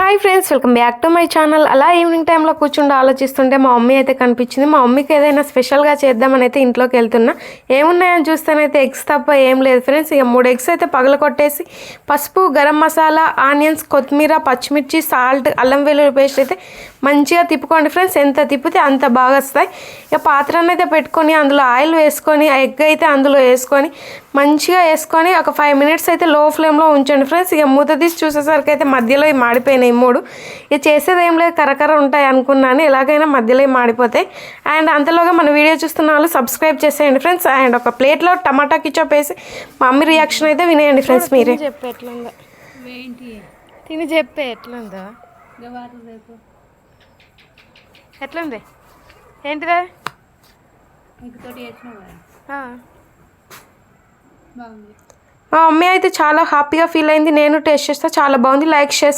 Hi friends, welcome back to my channel. అలా evening టైంలో కూర్చుండి ఆలోచిస్తుంటే మా మమ్మీ అయితే కనిపించింది. మా మమ్మీకి ఏదైనా స్పెషల్గా చేద్దామని అయితే ఇంట్లోకి వెళ్తున్నా. ఏమున్నాయని చూస్తేనైతే ఎగ్స్ తప్ప ఏం లేదు ఫ్రెండ్స్. ఇక 3 ఎగ్స్ అయితే పగలకొట్టేసి పసుపు, గరం మసాలా, ఆనియన్స్, కొత్తిమీర, పచ్చిమిర్చి, సాల్ట్, అల్లం వెల్లుల్లి పేస్ట్ అయితే మంచిగా తిప్పుకోండి ఫ్రెండ్స్. ఎంత తిప్పితే అంత బాగా వస్తాయి. ఇక పాత్రను అయితే పెట్టుకొని అందులో ఆయిల్ వేసుకొని ఆ ఎగ్ అయితే అందులో వేసుకొని మంచిగా వేసుకొని ఒక 5 మినిట్స్ అయితే లో ఫ్లేమ్లో ఉంచండి ఫ్రెండ్స్. ఇక మూత తీసి చూసేసరికి అయితే మధ్యలో మాడిపోయినాయి 3. ఇక చేసేది ఏం లేదు, కరకర ఉంటాయి అనుకున్నాను. ఎలాగైనా మధ్యలో మాడిపోతాయి. అండ్ అంతలోగా మన వీడియో చూస్తున్న వాళ్ళు సబ్స్క్రైబ్ చేసేయండి ఫ్రెండ్స్. అండ్ ఒక ప్లేట్లో టమాటా కిచప్ వేసి మా మమ్మీ రియాక్షన్ అయితే వినేయండి ఫ్రెండ్స్. మీరే చెప్పే ఎట్లుందో, తిని చెప్పే ఎట్లుందో. ఎట్లుంది ఏంటిదా? మా మమ్మీ అయితే చాలా హ్యాపీగా ఫీల్ అయింది. నేను టేస్ట్ చేస్తా, చాలా బాగుంది. Like share